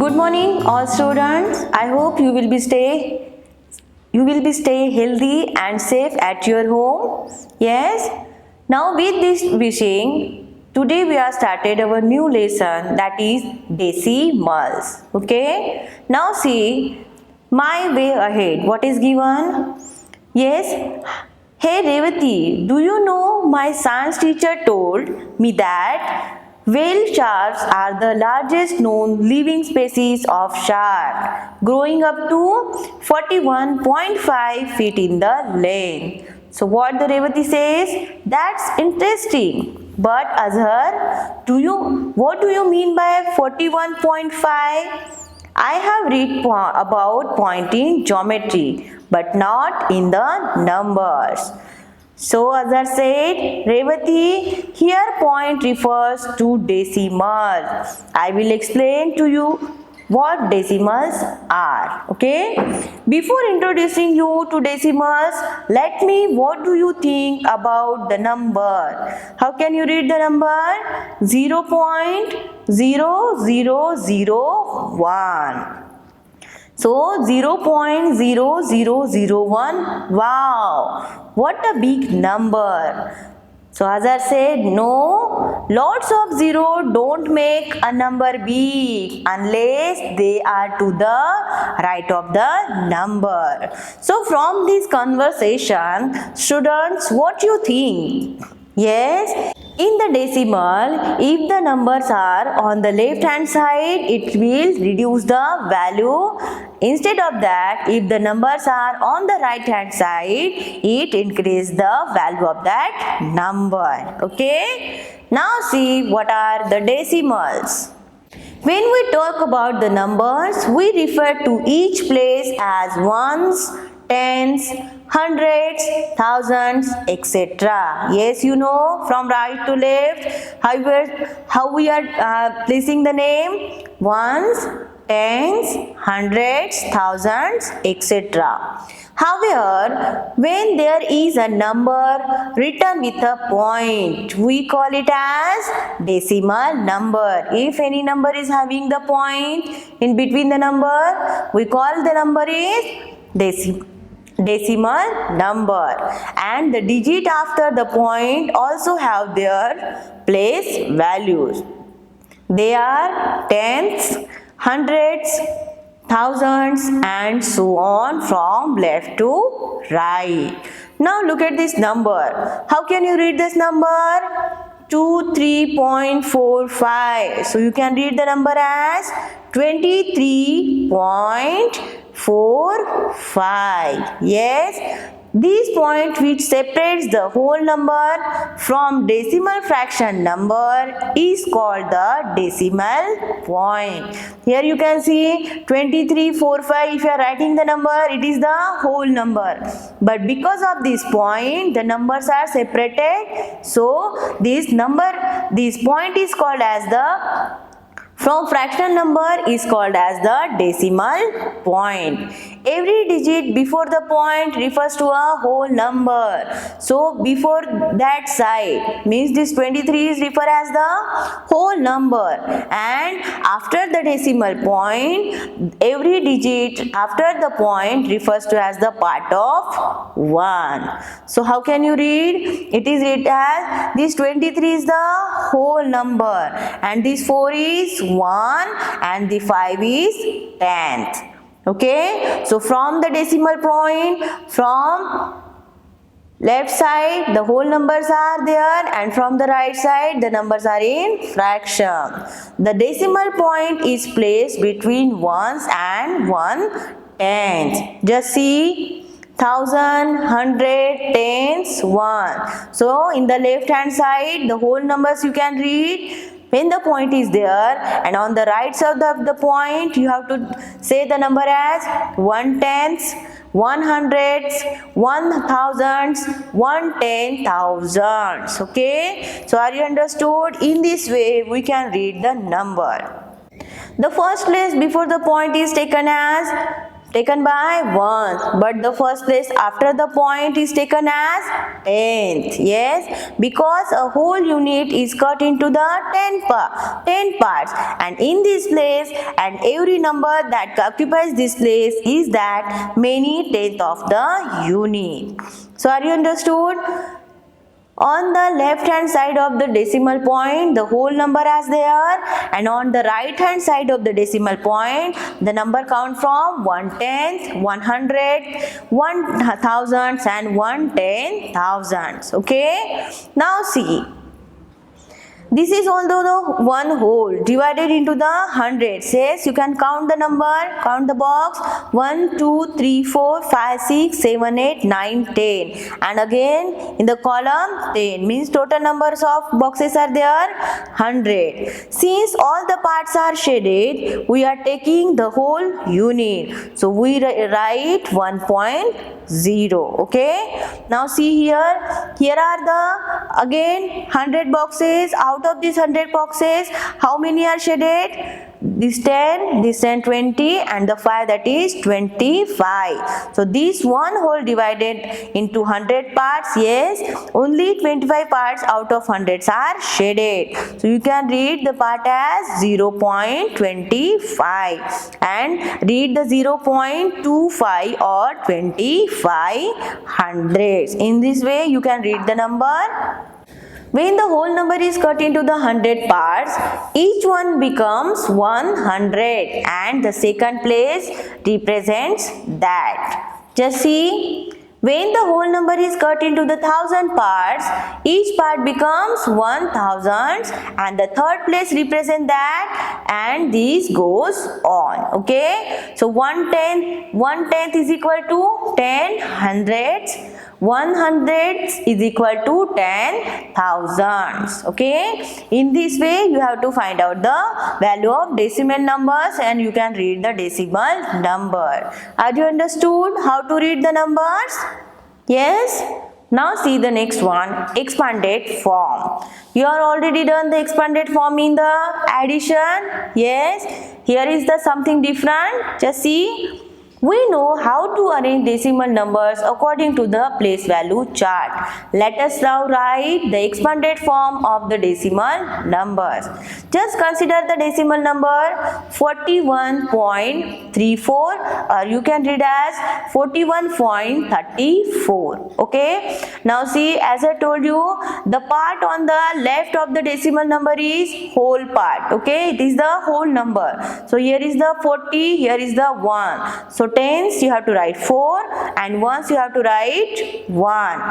Good morning, all students. I hope you will be stay healthy and safe at your home. Yes. Now with this wishing, today we are started our new lesson, that is decimals. Okay. Now see my way ahead. What is given? Yes. Hey Revati, do you know my science teacher told me that whale sharks are the largest known living species of shark, growing up to 41.5 feet in the length. So what the Revati says? That's interesting. But Azhar, what do you mean by 41.5? I have read about point in geometry, but not in the numbers. So Azhar said, Revati, here point refers to decimals. I will explain to you what decimals are. Okay. Before introducing you to decimals, what do you think about the number? How can you read the number? 0.0001. So 0.0001. Wow, what a big number. So Azhar said, no, lots of zero don't make a number big unless they are to the right of the number. So from this conversation, students, what you think? Yes, in the decimal, if the numbers are on the left hand side, it will reduce the value. Instead of that, if the numbers are on the right hand side, it increases the value of that number. Okay. Now see what are the decimals. When we talk about the numbers, we refer to each place as ones, tens, hundreds, thousands, etc. Yes, you know, from right to left, how we are placing the name? Ones, tens, hundreds, thousands, etc. However, when there is a number written with a point, we call it as decimal number. If any number is having the point in between the number, we call the number is decimal number, and the digit after the point also have their place values. They are tenths, hundreds, thousands, and so on from left to right. Now look at this number. How can you read this number? 23.45. So you can read the number as 23.45. Yes, this point which separates the whole number from decimal fraction number is called the decimal point. Here you can see 23.45. If you are writing the number, it is the whole number. But because of this point, the numbers are separated. So this point is called as the from fraction number is called as the decimal point. Every digit before the point refers to a whole number. So before that side means this 23 is referred as the whole number, and after the decimal point, every digit after the point refers to as the part of 1. So how can you read? It is written as this 23 is the whole number, and this 4 is 1, and the 5 is 10th. Okay, so from the decimal point, from left side the whole numbers are there, and from the right side the numbers are in fraction. The decimal point is placed between ones and 1/10. Just see, 1000, 100, tens, 1. So in the left hand side the whole numbers you can read when the point is there, and on the right side of the point you have to say the number as 1/10, 100s, 1000s, 1/10,000s. Okay, so are you understood? In this way we can read the number. The first place before the point is taken as taken by ones, but the first place after the point is taken as tenth. Yes, because a whole unit is cut into the 10 parts, and in this place, and every number that occupies this place is that many tenth of the unit. So are you understood? On the left hand side of the decimal point, the whole number as there, and on the right hand side of the decimal point, the number count from 1/10, 100, 1,000 and 1/10,000. Okay. Now see. This is also the one whole divided into the hundreds. Yes, you can count the number, count the box 1, 2, 3, 4, 5, 6, 7, 8, 9, 10. And again in the column 10 means total numbers of boxes are there 100. Since all the parts are shaded, we are taking the whole unit. So we write 1.0. Okay. Now see here. Here are the again 100 boxes. Out of these 100 boxes, how many are shaded? This 10, this 10, 20, and the 5, that is 25. So this one whole divided into 100 parts. Yes, only 25 parts out of 100s are shaded. So you can read the part as 0.25 and read the 0.25 or 25 hundreds. In this way you can read the number. When the whole number is cut into the 100 parts, each one becomes 100 and the second place represents that. Just see, when the whole number is cut into the 1000 parts, each part becomes 1000 and the third place represents that, and this goes on. Okay, so 1/10 is equal to 10 hundreds. 100 is equal to 10,000s. Okay, in this way you have to find out the value of decimal numbers and you can read the decimal number. Have you understood how to read the numbers? Yes. Now see the next one, expanded form. You are already done the expanded form in the addition. Yes, here is the something different. Just see. We know how to arrange decimal numbers according to the place value chart. Let us now write the expanded form of the decimal numbers. Just consider the decimal number 41.34 or you can read as 41.34. Okay. Now see, as I told you, the part on the left of the decimal number is whole part. Okay. It is the whole number. So here is the 40, here is the 1. So tens you have to write 4 and ones you have to write 1.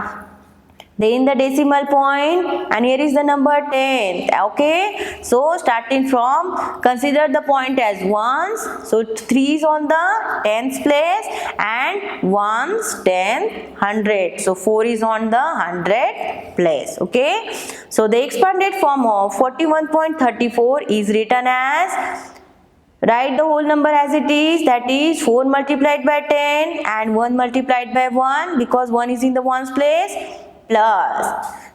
Then the decimal point, and here is the number 10. Okay, so starting from, consider the point as ones. So 3 is on the tens place and ones, 10, 100. So 4 is on the 100 place. Okay, so the expanded form of 41.34 is written as, write the whole number as it is, that is 4 multiplied by 10 and 1 multiplied by 1 because 1 is in the ones place, plus.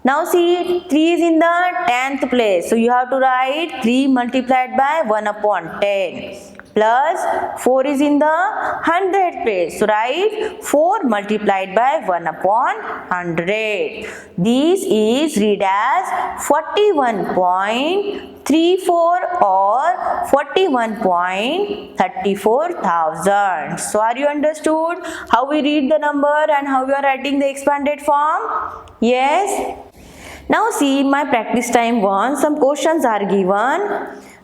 Now see, 3 is in the 10th place. So you have to write 3 multiplied by 1 upon 10 plus 4 is in the 100th place. So write 4 multiplied by 1 upon 100. This is read as 41.34 or 41.34,000. So are you understood how we read the number and how we are writing the expanded form? Yes. Now see, my practice time 1. Some questions are given.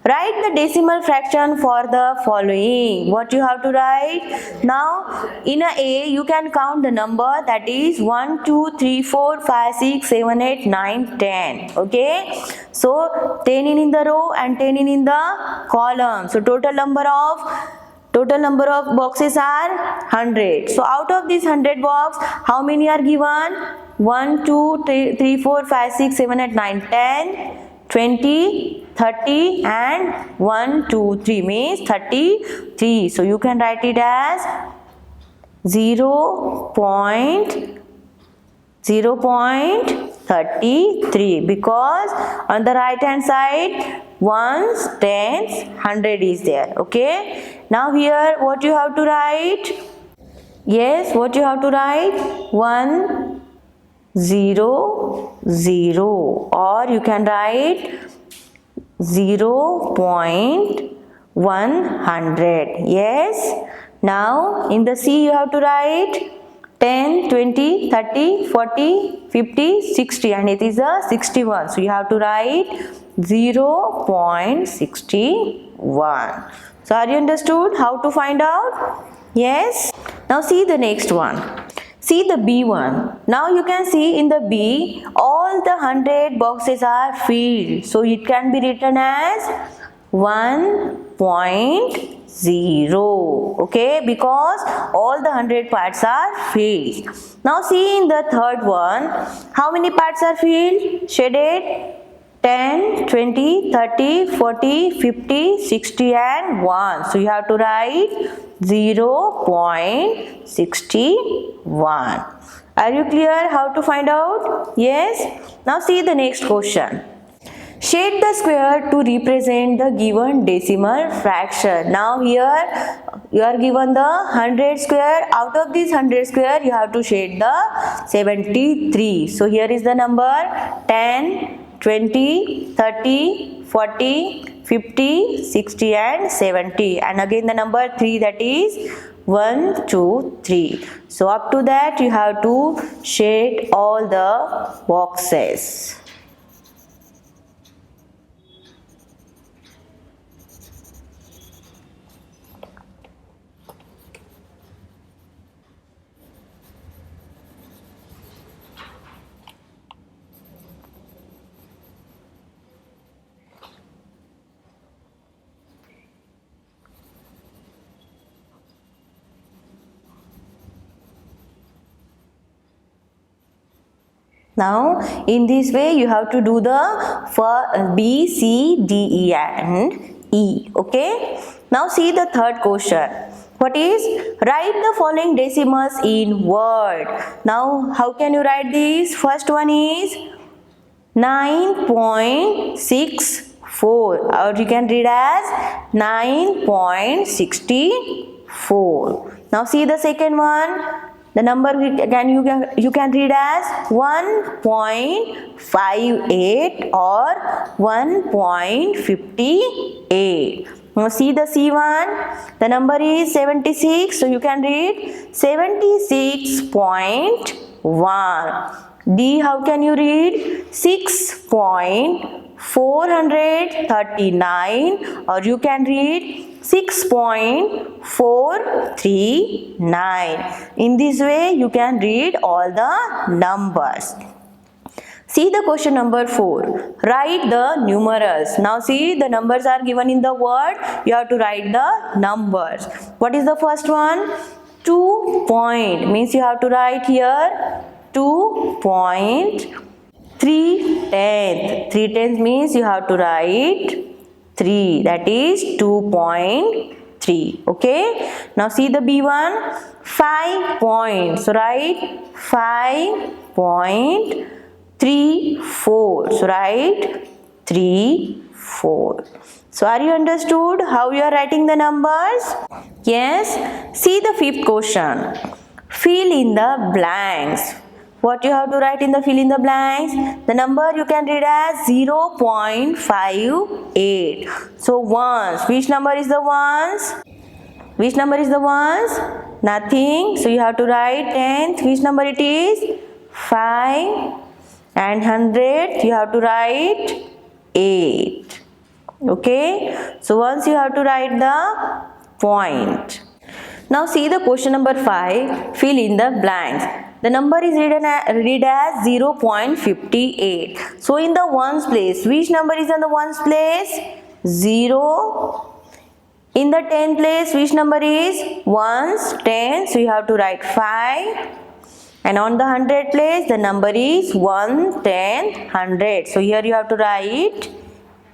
Write the decimal fraction for the following. What you have to write? Now, in A, you can count the number, that is 1, 2, 3, 4, 5, 6, 7, 8, 9, 10. Okay. So, 10 in the row and 10 in the column. So, total number of boxes are 100. So, out of this 100 box, how many are given? 1, 2, 3, 4, 5, 6, 7, 8, 9, 10, 20, 30 and 1, 2, 3 means 33. So you can write it as 0.33 because on the right hand side ones, tens, 100 is there. Okay, Now here what you have to write? Yes, what you have to write? 1 0 0, or you can write 0.100. Yes. Now in the C you have to write 10, 20, 30, 40, 50, 60, and it is a 61. So you have to write 0.61. So are you understood how to find out? Yes. Now see the next one. See the B one. Now you can see in the B all the 100 boxes are filled. So it can be written as 1.0. Okay, because all the 100 parts are filled. Now see in the third one, how many parts are filled? Shaded 10, 20, 30, 40, 50, 60 and 1. So you have to write 0.61. Are you clear how to find out? Yes. Now see the next question. Shade the square to represent the given decimal fraction. Now here you are given the 100 square. Out of this 100 square you have to shade the 73. So here is the number 10, 20, 30, 40, 50, 60 and 70, and again the number 3, that is 1, 2, 3. So up to that you have to shade all the boxes. Now in this way you have to do the for B, C, D, E and E. Okay. Now see the third question. What is? Write the following decimals in word. Now how can you write this? First one is 9.64, or you can read as 9.64. Now see the second one. The number you can read as 1.58 or 1.58. Now see the C1. The number is 76. So you can read 76.1. D, how can you read? 6.439, or you can read 6.439. In this way you can read all the numbers. See the question number 4. Write the numerals. Now see, the numbers are given in the word. You have to write the numbers. What is the first one? 2 point. Means you have to write here 2.3 tenths. 3 tenths means you have to write 3. That is 2.3. Okay. Now see the B1. 5 points. So write 5.34. So write 3, 4. So are you understood how you are writing the numbers? Yes. See the fifth question. Fill in the blanks. What you have to write in the fill in the blanks? The number you can read as 0.58. So ones. Which number is the ones? Which number is the ones? Nothing. So you have to write tenth. Which number it is? 5. And 100 you have to write 8. Okay. So once you have to write the point. Now see the question number 5. Fill in the blanks. The number is read as 0.58. So in the ones place, which number is in the ones place? 0. In the 10 place, which number is? Ones, 10. So you have to write 5. And on the 100 place, the number is 1, 10, 100. So here you have to write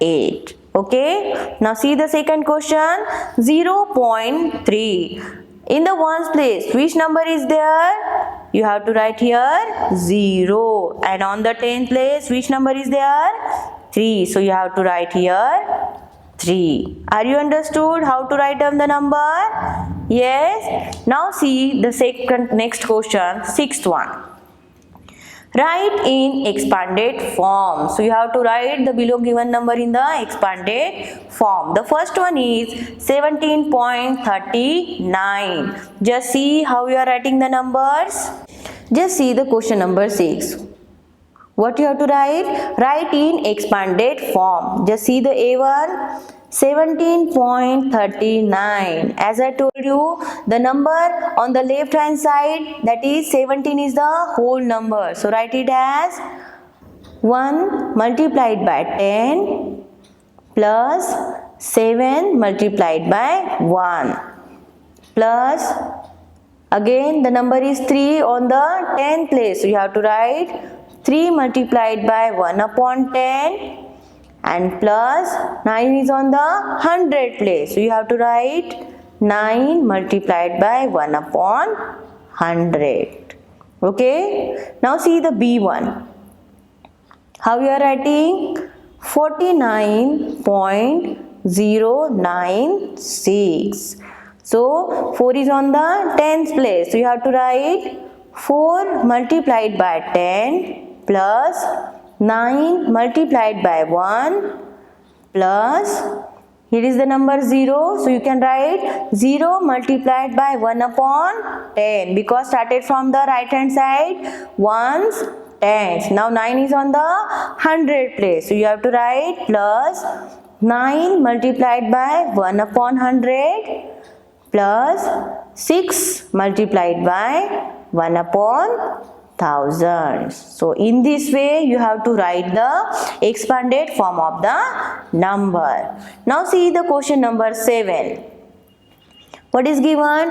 8. Okay. Now see the second question. 0.3. In the ones place, which number is there? You have to write here 0. And on the 10th place, which number is there? 3. So you have to write here 3. Are you understood how to write down the number? Yes. Now see the next question, sixth one. Write in expanded form. So you have to write the below given number in the expanded form. The first one is 17.39. Just see how you are writing the numbers. Just see the question number 6. What you have to write? Write in expanded form. Just see the A1. 17.39. As I told you, the number on the left hand side, that is 17, is the whole number. So write it as 1 multiplied by 10 plus 7 multiplied by 1 plus, again the number is 3 on the 10th place. So you have to write 3 multiplied by 1 upon 10 and plus 9 is on the 100 place. So you have to write 9 multiplied by 1 upon 100. Okay. Now see the B1. How you are writing? 49.096. So 4 is on the 10th place. So you have to write 4 multiplied by 10 plus 9 multiplied by 1 plus, here is the number 0. So you can write 0 multiplied by 1 upon 10 because started from the right hand side, ones, tens. Now 9 is on the 100 place. So you have to write plus 9 multiplied by 1 upon 100 plus 6 multiplied by 1 upon 1000. So in this way you have to write the expanded form of the number. Now see the question number 7. What is given?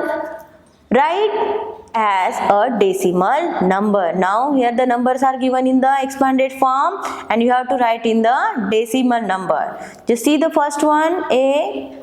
Write as a decimal number. Now here the numbers are given in the expanded form and you have to write in the decimal number. Just see the first one, A.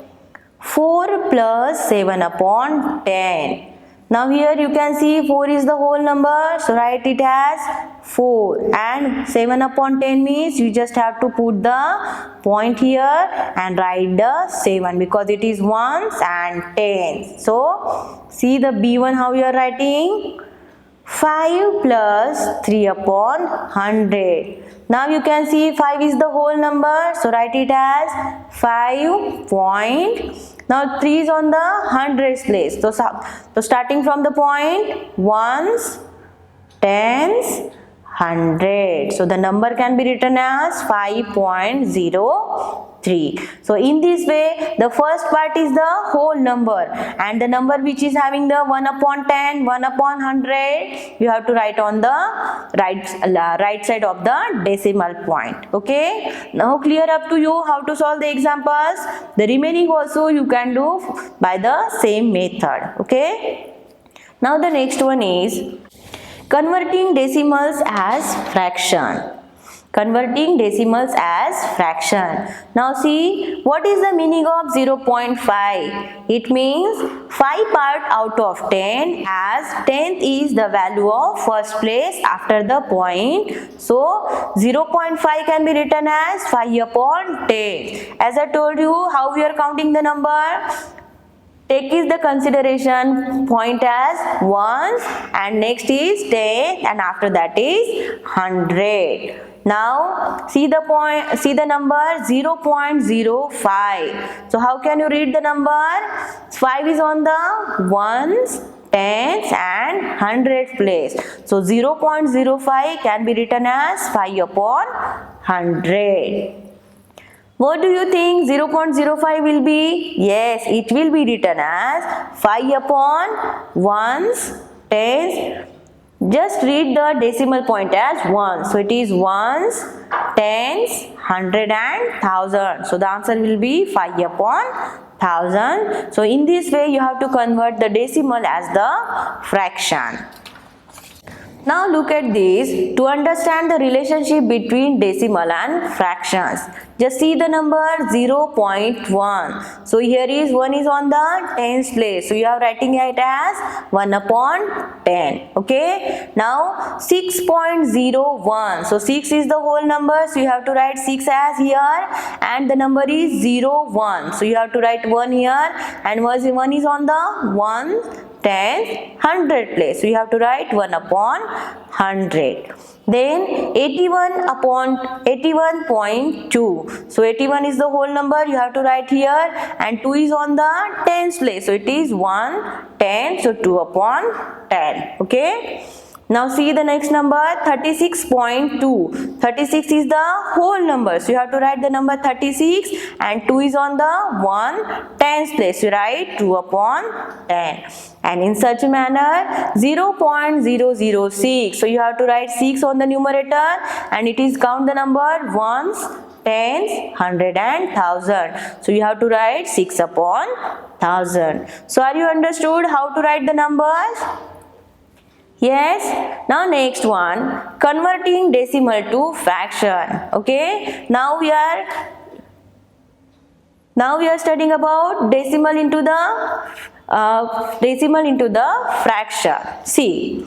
4 plus 7 upon 10. Now here you can see 4 is the whole number, so write it as 4, and 7 upon 10 means you just have to put the point here and write the 7 because it is ones and tens. So see the B1 how you are writing? 5 plus 3 upon 100. Now you can see 5 is the whole number, so write it as 5 point. Now 3 is on the hundreds place. So starting from the point, ones, tens, 100. So the number can be written as 5.03. So in this way, the first part is the whole number and the number which is having the 1 upon 10, 1 upon 100, you have to write on the right side of the decimal point. Okay. Now clear up to you how to solve the examples. The remaining also you can do by the same method. Okay. Now the next one is converting decimals as fraction. Converting decimals as fraction. Now see, what is the meaning of 0.5? It means 5 part out of 10, as 10th is the value of first place after the point. So 0.5 can be written as 5 upon 10. As I told you how we are counting the number. Take is the consideration point as ones and next is 10 and after that is 100. Now see the point, see the number 0.05. So how can you read the number? 5 is on the ones, tens and 100 place. So 0.05 can be written as 5 upon 100. What do you think 0.05 will be? Yes, it will be written as 5 upon ones, tens. Just read the decimal point as 1. So it is ones, tens, 100 and 1000. So the answer will be 5 upon 1000. So in this way you have to convert the decimal as the fraction. Now look at this to understand the relationship between decimal and fractions. Just see the number 0.1. So here is 1 is on the tens place. So you are writing it as 1 upon 10. Okay. Now 6.01. So 6 is the whole number. So you have to write 6 as here, and the number is 01. So you have to write 1 here, and 1 is on the 1, 10, 100 place. So you have to write 1 upon 100. Then 81 upon 81.2. So 81 is the whole number. You have to write here, and 2 is on the tens place. So it is 1, 10. So 2 upon 10. Okay. Now see the next number 36.2. 36 is the whole number. So you have to write the number 36, and 2 is on the 1, tens place. You write 2 upon 10. And in such a manner 0.006. So you have to write 6 on the numerator, and it is count the number ones, tens, 100 and 1000. So you have to write 6 upon 1000. So are you understood how to write the numbers? Yes. Now next one, converting decimal to fraction. Okay. Now we are studying about decimal into the fraction. See,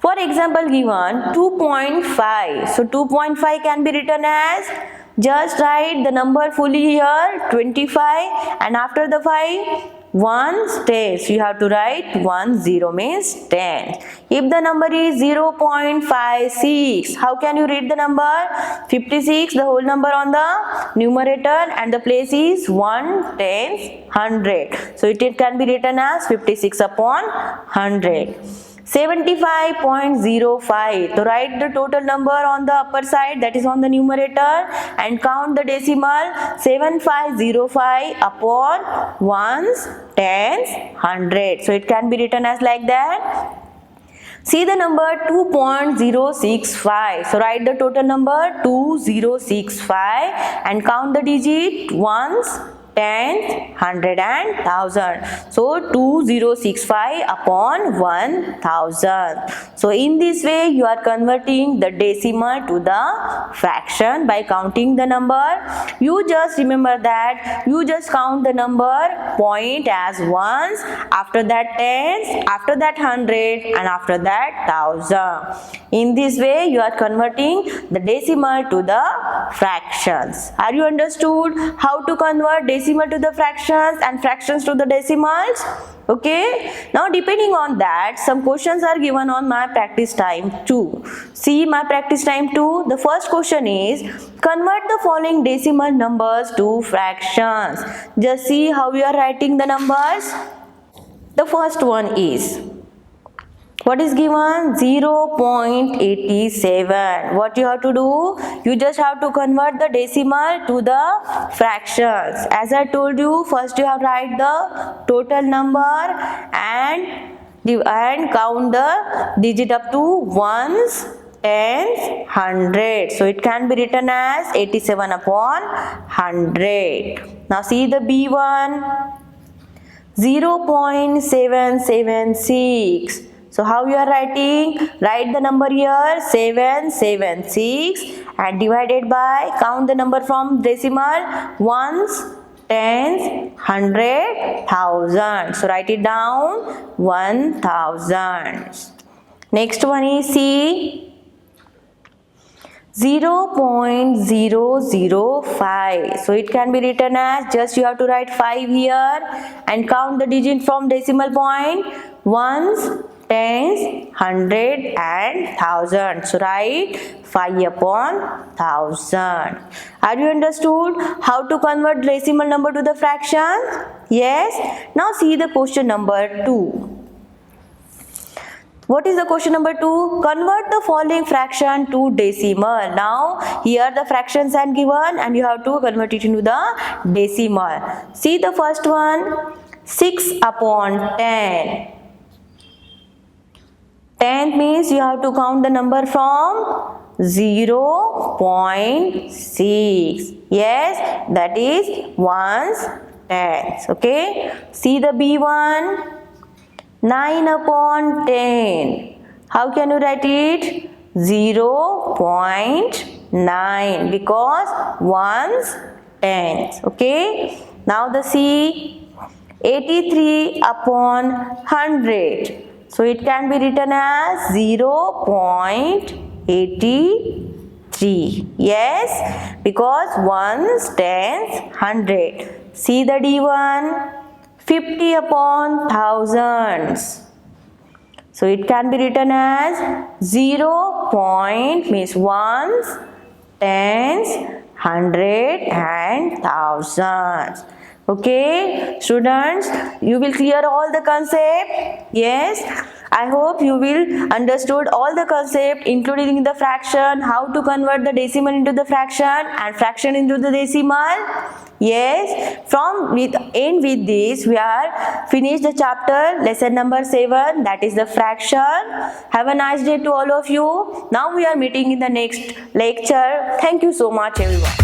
for example, given 2.5. So 2.5 can be written as, just write the number fully here 25, and after the 5 ones, 10. So you have to write 1 0 means 10. If the number is 0.56, how can you read the number? 56, the whole number on the numerator, and the place is 1, 10, 100. So it can be written as 56 upon 100. 75.05. So write the total number on the upper side, that is on the numerator, and count the decimal 7505 upon ones, tens, 100. So it can be written as like that. See the number 2.065. So write the total number 2065 and count the digit ones, tens, 100 and 1000. So 2065 upon 1000. So in this way you are converting the decimal to the fraction by counting the number. You just remember that you just count the number point as ones, after that tens, after that 100, and after that 1000. In this way you are converting the decimal to the fractions. Are you understood how to convert decimal to the fractions and fractions to the decimals? Okay. Now depending on that, some questions are given on my practice time 2. See my practice time 2. The first question is, convert the following decimal numbers to fractions. Just see how we are writing the numbers. The first one is, what is given? 0.87. What you have to do? You just have to convert the decimal to the fractions. As I told you, first you have to write the total number and count the digit up to ones, tens, 100. So it can be written as 87 upon 100. Now see the B1. 0.776. So how you are writing? Write the number here 776 and divided by, count the number from decimal, ones, tens, 100, 1000. So write it down 1000. Next one is C. 0.005. So it can be written as, just you have to write 5 here and count the digit from decimal point, ones, tens, 100 and 1000. So write 5 upon 1000. Are you understood how to convert decimal number to the fraction? Yes. Now see the question number 2. What is the question number 2? Convert the following fraction to decimal. Now here the fractions are given and you have to convert it into the decimal. See the first one, 6 upon 10. 10 means you have to count the number from 0.6. Yes, that is ones, tens. Okay. See the B1. 9 upon 10. How can you write it? 0.9. 9 because ones tens. Okay. Now the C, 83 upon 100. So it can be written as 0.83. Yes, because ones, tens, 100. See the D1, 50 upon thousands. So it can be written as 0. Means ones, tens, 100 and thousands. Okay, students, you will clear all the concept. Yes, I hope you will understood all the concept, including the fraction, how to convert the decimal into the fraction and fraction into the decimal. Yes, with this we are finished the chapter lesson number 7, that is the fraction. Have a nice day to all of you. Now we are meeting in the next lecture. Thank you so much everyone.